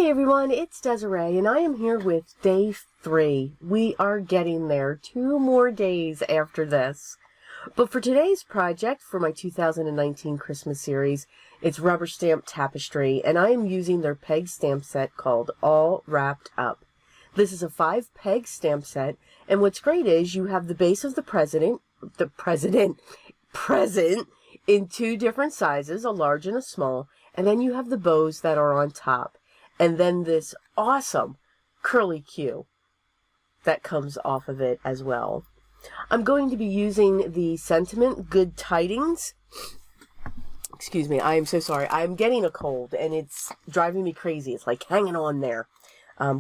Hey everyone, it's Desiree, and I am here with day 3. We are getting there. 2 more days after this. But for today's project, for my 2019 Christmas series, it's Rubber Stamp Tapestry, and I am using their peg stamp set called All Wrapped Up. This is a 5-peg stamp set, and what's great is you have the base of the present in 2 different sizes, a large and a small, and then you have the bows that are on top. And then this awesome curly Q that comes off of it as well. I'm going to be using the sentiment Good Tidings. Excuse me, I am so sorry. I'm getting a cold and it's driving me crazy. It's like hanging on there.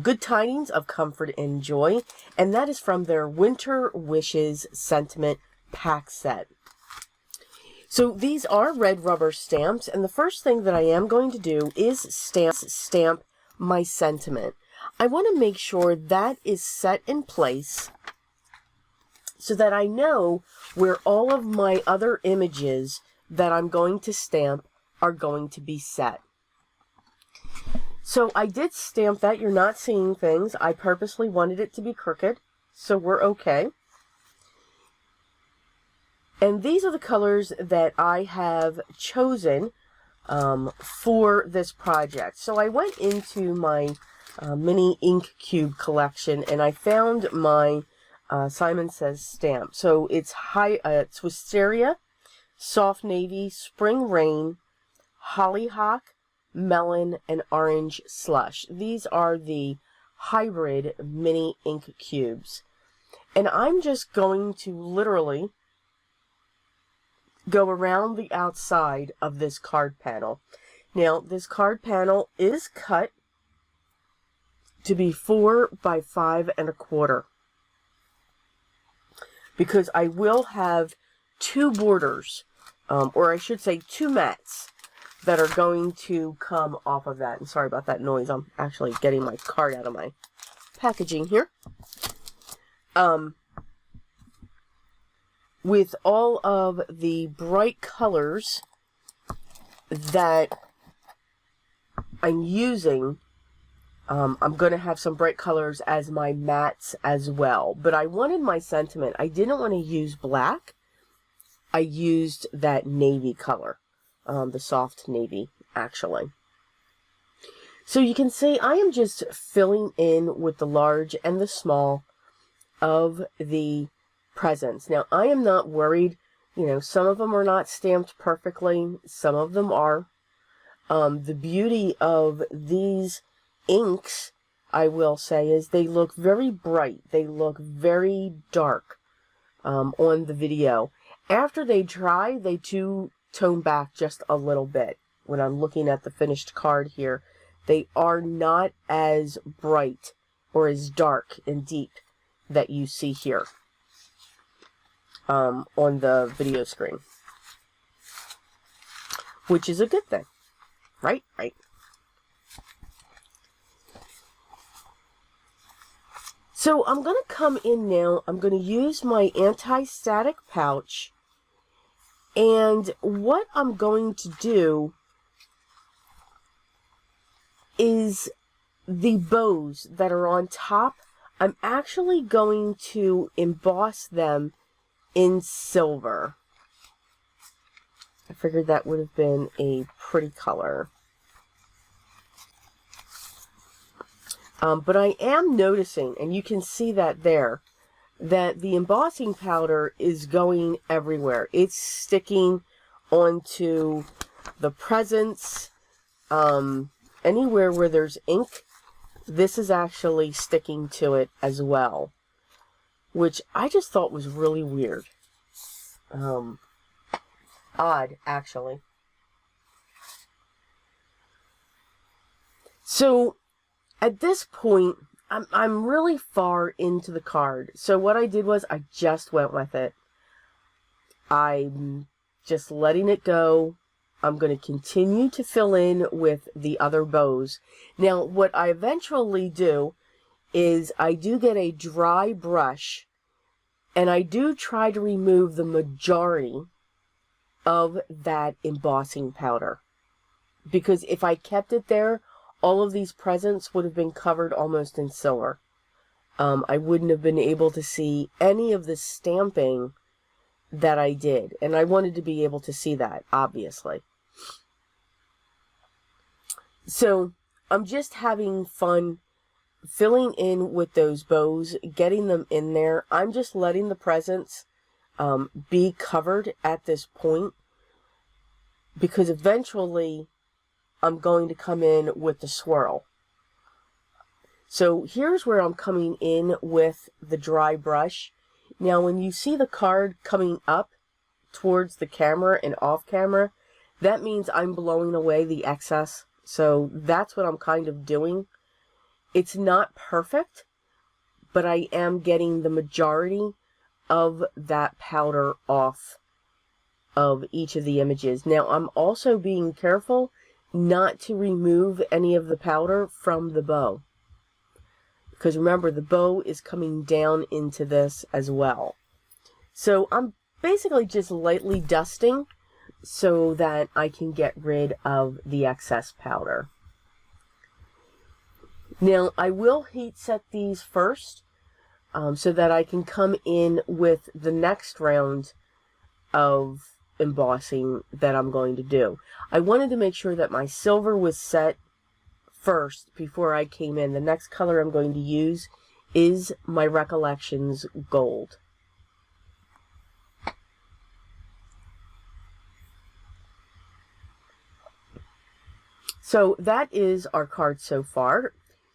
Good Tidings of Comfort and Joy. And that is from their Winter Wishes Sentiment Pack Set. So these are red rubber stamps, and the first thing that I am going to do is stamp my sentiment. I want to make sure that is set in place so that I know where all of my other images that I'm going to stamp are going to be set. So I did stamp that. You're not seeing things. I purposely wanted it to be crooked, so we're okay. And these are the colors that I have chosen for this project. So I went into my mini ink cube collection and I found my Simon Says stamp. So it's it's Wisteria, Soft Navy, Spring Rain, Hollyhock, Melon, and Orange Slush. These are the hybrid mini ink cubes. And I'm just going to literally go around the outside of this card panel. Now, this card panel is cut to be 4 by 5 1/4 because I will have 2 borders, or I should say 2 mats that are going to come off of that. And sorry about that noise. I'm actually getting my card out of my packaging here. With all of the bright colors that I'm using, I'm going to have some bright colors as my mats as well. But I wanted my sentiment. I didn't want to use black. I used that navy color, the soft navy, actually. So you can see I am just filling in with the large and the small of the presents. Now, I am not worried. You know, some of them are not stamped perfectly. Some of them are. The beauty of these inks, I will say, is they look very bright. They look very dark on the video. After they dry, they do tone back just a little bit. When I'm looking at the finished card here, they are not as bright or as dark and deep that you see here on the video screen, which is a good thing, right? So I'm going to come in now. I'm going to use my anti-static pouch, and what I'm going to do is the bows that are on top, I'm actually going to emboss them in silver. I figured that would have been a pretty color. But I am noticing, and you can see that there, that the embossing powder is going everywhere. It's sticking onto the presents. Anywhere where there's ink, this is actually sticking to it as well, which I just thought was really weird. Odd, actually. So, at this point, I'm really far into the card. So what I did was I just went with it. I'm just letting it go. I'm going to continue to fill in with the other bows. Now, what I eventually do is I do get a dry brush, and I do try to remove the majority of that embossing powder. Because if I kept it there, all of these presents would have been covered almost in silver. I wouldn't have been able to see any of the stamping that I did. And I wanted to be able to see that, obviously. So I'm just having fun filling in with those bows, getting them in there. I'm just letting the presents be covered at this point, because eventually I'm going to come in with the swirl. So here's where I'm coming in with the dry brush. Now when you see the card coming up towards the camera and off camera, that means I'm blowing away the excess. So that's what I'm kind of doing. It's not perfect, but I am getting the majority of that powder off of each of the images. Now I'm also being careful not to remove any of the powder from the bow, because remember, the bow is coming down into this as well. So I'm basically just lightly dusting so that I can get rid of the excess powder. Now I will heat set these first so that I can come in with the next round of embossing that I'm going to do. I wanted to make sure that my silver was set first before I came in. The next color I'm going to use is my Recollections Gold. So that is our card so far.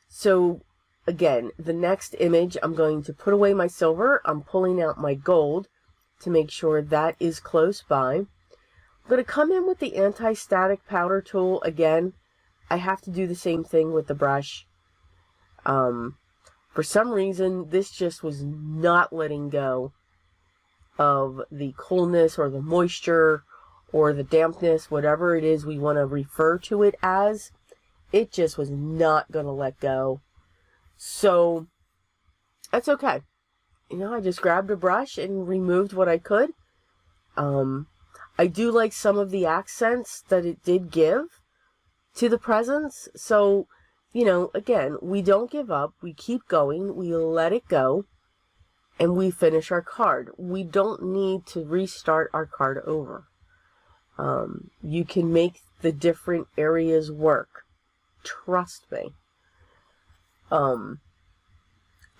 So again, the next image, I'm going to put away my silver. I'm pulling out my gold to make sure that is close by. I'm going to come in with the anti-static powder tool again. I have to do the same thing with the brush. For some reason, this just was not letting go of the coolness or the moisture or the dampness, whatever it is we want to refer to it as. It just was not going to let go. So that's okay. You know, I just grabbed a brush and removed what I could. I do like some of the accents that it did give to the presents. So, you know, again, we don't give up. We keep going. We let it go. And we finish our card. We don't need to restart our card over. You can make the different areas work. Trust me.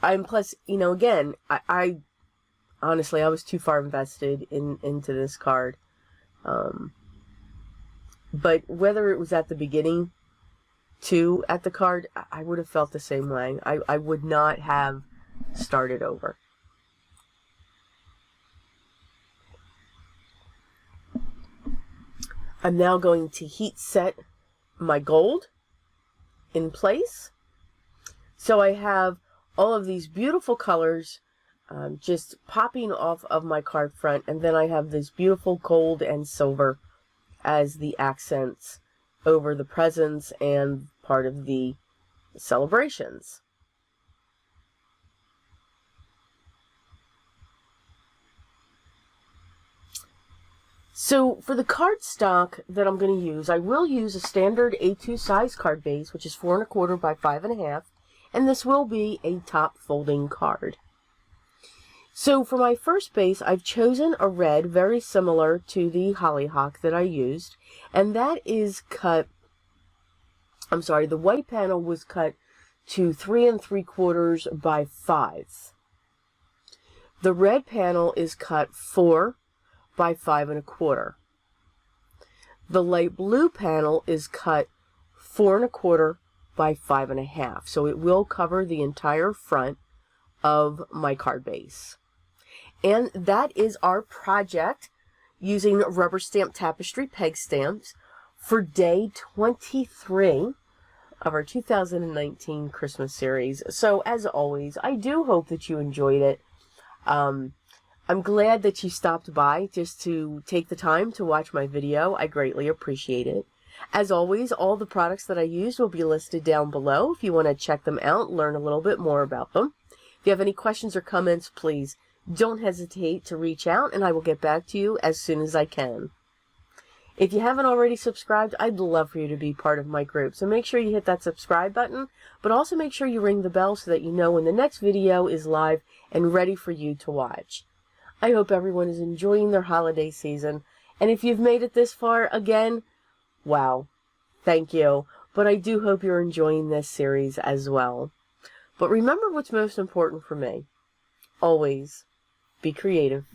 Plus, you know, again, I honestly, I was too far invested into this card. But whether it was at the beginning to at the card, I would have felt the same way. I would not have started over. I'm now going to heat set my gold in place. So I have all of these beautiful colors just popping off of my card front, and then I have this beautiful gold and silver as the accents over the presents and part of the celebrations. So for the cardstock that I'm going to use, I will use a standard A2 size card base, which is 4 1/4 by 5 1/2, and this will be a top folding card. So for my first base, I've chosen a red very similar to the hollyhock that I used, and that is cut, I'm sorry, the white panel was cut to 3 3/4 by 5. The red panel is cut 4 by 5 1/4. The light blue panel is cut 4 1/4 by 5 1/2. So it will cover the entire front of my card base. And that is our project using Rubber Stamp Tapestry peg stamps for day 23 of our 2019 Christmas series. So as always, I do hope that you enjoyed it. I'm glad that you stopped by just to take the time to watch my video. I greatly appreciate it. As always, all the products that I used will be listed down below if you want to check them out, learn a little bit more about them. If you have any questions or comments, please don't hesitate to reach out and I will get back to you as soon as I can. If you haven't already subscribed, I'd love for you to be part of my group. So make sure you hit that subscribe button, but also make sure you ring the bell so that you know when the next video is live and ready for you to watch. I hope everyone is enjoying their holiday season. And if you've made it this far, again, wow, thank you. But I do hope you're enjoying this series as well. But remember what's most important for me. Always be creative.